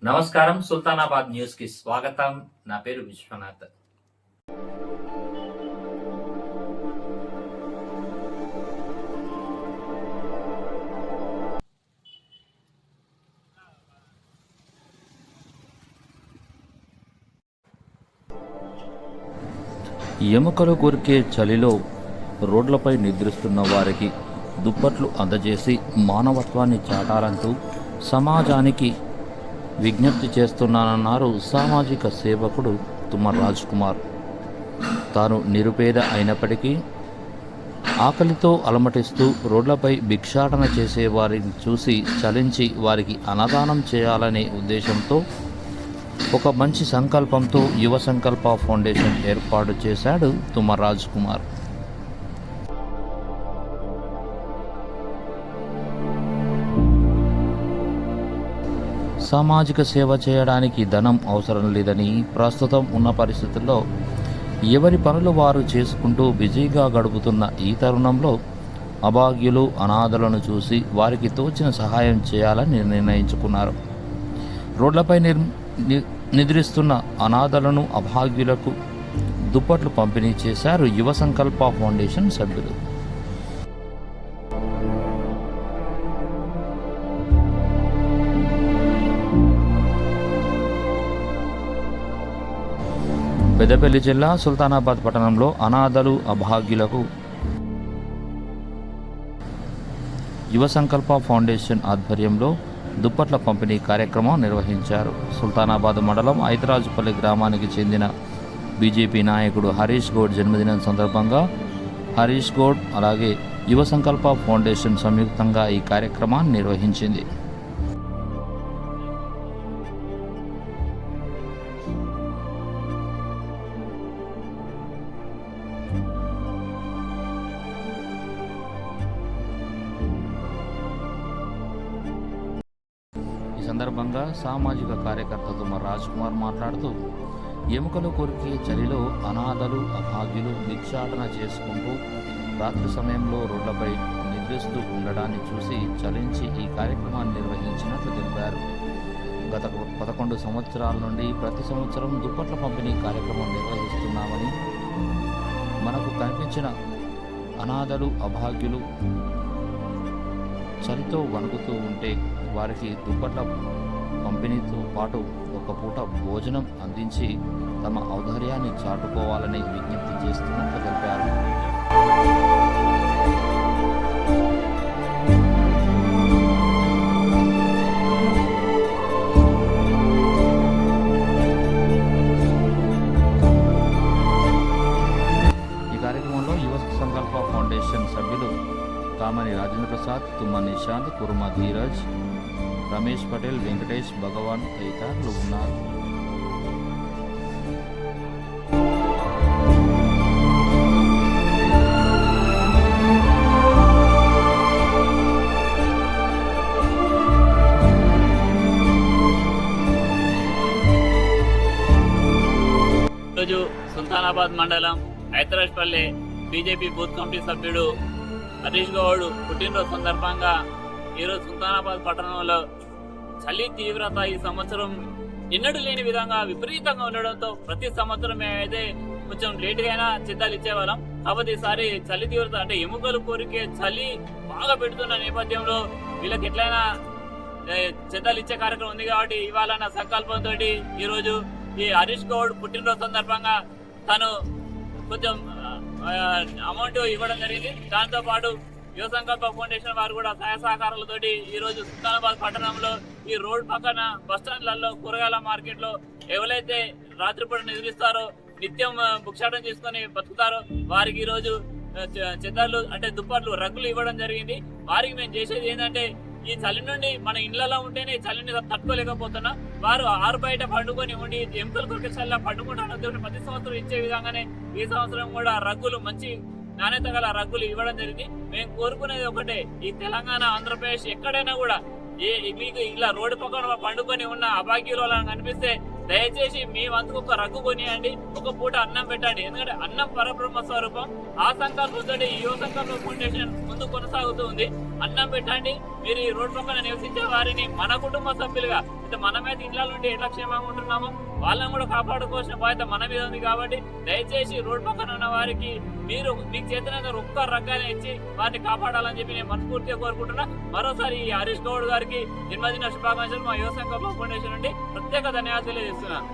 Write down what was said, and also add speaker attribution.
Speaker 1: నమస్కారం. సుల్తానాబాద్ న్యూస్ కి స్వాగతం. నా పేరు విశ్వనాథ్. ఎముకలు కొరికే చలిలో రోడ్లపై నిద్రిస్తున్న వారికి దుప్పట్లు అందజేసి మానవత్వాన్ని చాటాలంటూ సమాజానికి విజ్ఞప్తి చేస్తున్నానన్నారు సామాజిక సేవకుడు తుమ్మర్ రాజ్ కుమార్. తాను నిరుపేద అయినప్పటికీ ఆకలితో అలమటిస్తూ రోడ్లపై భిక్షాటన చేసే వారిని చూసి చలించి వారికి అన్నదానం చేయాలనే ఉద్దేశంతో ఒక మంచి సంకల్పంతో యువ సంకల్ప ఫౌండేషన్ ఏర్పాటు చేశాడు తుమ్మర్ రాజ్ కుమార్. సామాజిక సేవ చేయడానికి ధనం అవసరం లేదని, ప్రస్తుతం ఉన్న పరిస్థితుల్లో ఎవరి పనులు వారు చేసుకుంటూ బిజీగా గడుపుతున్న ఈ తరుణంలో అభాగ్యులు, అనాథలను చూసి వారికి తోచిన సహాయం చేయాలని నిర్ణయించుకున్నారు. రోడ్లపై నిద్రిస్తున్న అనాథలను, అభాగ్యులకు దుప్పట్లు పంపిణీ చేశారు యువ సంకల్ప ఫౌండేషన్ సభ్యులు. పెద్దపల్లి జిల్లా సుల్తానాబాద్ పట్టణంలో అనాథలు, అభాగ్యులకు యువ సంకల్ప ఫౌండేషన్ ఆధ్వర్యంలో దుప్పట్ల పంపిణీ కార్యక్రమం నిర్వహించారు. సుల్తానాబాద్ మండలం ఐతరాజుపల్లి గ్రామానికి చెందిన బీజేపీ నాయకుడు హరీష్ గౌడ్ జన్మదినం సందర్భంగా హరీష్ గౌడ్ అలాగే యువ సంకల్ప ఫౌండేషన్ సంయుక్తంగా ఈ కార్యక్రమాన్ని నిర్వహించింది. ఈ సందర్భంగా సామాజిక కార్యకర్త తుమ్మర్ రాజ్ కుమార్ మాట్లాడుతూ, ఎముకలు కొరికే చలిలో అనాథలు, అభాగ్యులు భిక్షాటన చేసుకుంటూ రాత్రి సమయంలో రోడ్లపై నిద్రిస్తూ ఉండడాన్ని చూసి చలించి ఈ కార్యక్రమాన్ని నిర్వహించినట్లు తెలిపారు. గత 11 సంవత్సరాల నుండి ప్రతి సంవత్సరం దుప్పట్ల పంపిణీ కార్యక్రమం నిర్వహిస్తున్నామని, మనకు కనిపించిన అనాథలు, అభాగ్యులు చలితో వణుకుతూ ఉంటే వారికి దుప్పట్ల పంపిణీతో పాటు ఒక పూట భోజనం అందించి తమ ఔదార్యాన్ని చాటుకోవాలని విజ్ఞప్తి చేస్తున్నట్లు తెలిపారు. ఈ కార్యక్రమంలో యువ సంకల్ప ఫౌండేషన్ సభ్యులు కామని రాజేంద్ర ప్రసాద్, తుమ్మర్ నిశాంత్, కుర్మ ధీరజ్, రమేష్ పటేల్, వెంకటేష్, భగవాన్ తదితరులు ఉన్నారు.
Speaker 2: ఈరోజు సుల్తానాబాద్ మండలం ఐతరాజ్పల్లి బీజేపీ బూత్ కమిటీ సభ్యుడు హరీష్ గౌడ్ పుట్టినరోజు సందర్భంగా ఈరోజు సుల్తానాబాద్ పట్టణంలో చలి తీవ్రత ఈ సంవత్సరం ఎన్నడూ లేని విధంగా విపరీతంగా ఉండడంతో ప్రతి సంవత్సరం మేమైతే కొంచెం లేటుగా అయినా చిత్తాలు ఇచ్చేవాళ్ళం. కాకపోతే ఈసారి చలి తీవ్రత అంటే ఎముకలు కోరికే చలి బాగా పెడుతున్న నేపథ్యంలో వీళ్ళకి ఎట్లయినా చిత్తాలు ఇచ్చే కార్యక్రమం ఉంది కాబట్టి ఇవాళ నా సంకల్పంతో ఈరోజు ఈ హరీష్ గౌడ్ పుట్టినరోజు సందర్భంగా తను కొంచెం అమౌంట్ ఇవ్వడం జరిగింది. దాంతో పాటు యువ సంకల్ప ఫౌండేషన్ వారు కూడా సహాయ సహకారాలతోటి ఈ రోజు సుల్తానాబాద్ పట్టణంలో ఈ రోడ్ పక్కన బస్టాండ్లలో, కూరగాయల మార్కెట్లో ఎవరైతే రాత్రిపూట నిద్రిస్తారో, నిత్యం భిక్షాటన చేసుకొని బతుకుతారో వారికి ఈ రోజు చెద్దర్లు అంటే దుప్పట్లు, రగ్గులు ఇవ్వడం జరిగింది. వారికి మేము చేసేది ఏంటంటే, ఈ చలి నుండి మన ఇళ్లలో ఉంటేనే ఈ చలిని తట్టుకోలేకపోతున్నా వారు ఆరు బయట పండుకొని ఉండి ఎముకలు కొరికే చల్లా పండుకుంటాను ప్రతి సంవత్సరం ఇచ్చే విధంగానే ఈ సంవత్సరం కూడా రగ్గులు, మంచి నాణ్యత గల రగ్గులు ఇవ్వడం జరిగింది. మేము కోరుకునేది ఒకటే, ఈ తెలంగాణ, ఆంధ్రప్రదేశ్ ఎక్కడైనా కూడా మీకు ఇలా రోడ్డు పక్కన పండుకొని ఉన్న అభాగ్యులు అలా కనిపిస్తే దయచేసి మీ వంతుకు ఒక రగ్గు కొనియండి, ఒక పూట అన్నం పెట్టండి. ఎందుకంటే అన్నం పరబ్రహ్మ స్వరూపం. ఆ సంకల్పంతో ఈ యువ సంకల్ప ఫౌండేషన్ ముందు కొనసాగుతూ ఉంది. అన్నం పెట్టండి, మీరు ఈ రోడ్డు పక్కన నివసించే వారిని మన కుటుంబ సభ్యులుగా మనమైతే ఇళ్ల నుండి ఎట్లా క్షేమంగా ఉంటున్నామో వాళ్ళని కూడా కాపాడుకోవాల్సిన బాధ్యత మన మీద ఉంది. కాబట్టి దయచేసి రోడ్డు పక్కన ఉన్న వారికి మీరు మీకు చేతనంగా ఒక్క రకాన్ని ఇచ్చి వారిని కాపాడాలని చెప్పి నేను మనస్ఫూర్తిగా కోరుకుంటున్నా. మరోసారి ఈ హరీష్ గౌడ్ గారికి జన్మదిన శుభాకాంక్షలు మా యువ సంకల్ప ఫౌండేషన్ నుండి ప్రత్యేక ధన్యవాదాలు తెలియజేస్తున్నాను.